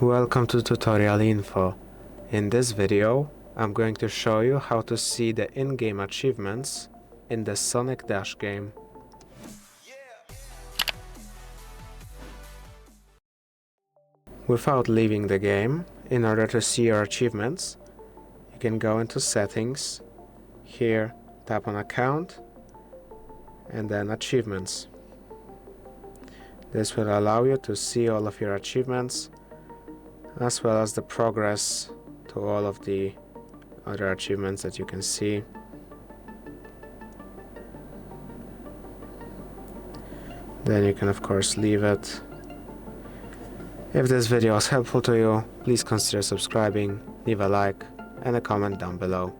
Welcome to Tutorial Info. In this video, I'm going to show you how to see the in-game achievements in the Sonic Dash game. Without leaving the game, in order to see your achievements, you can go into Settings, here tap on Account, and then Achievements. This will allow you to see all of your achievements, as well as the progress to all of the other achievements that you can see. Then you can of course leave it. If this video was helpful to you, please consider subscribing, leave a like and a comment down below.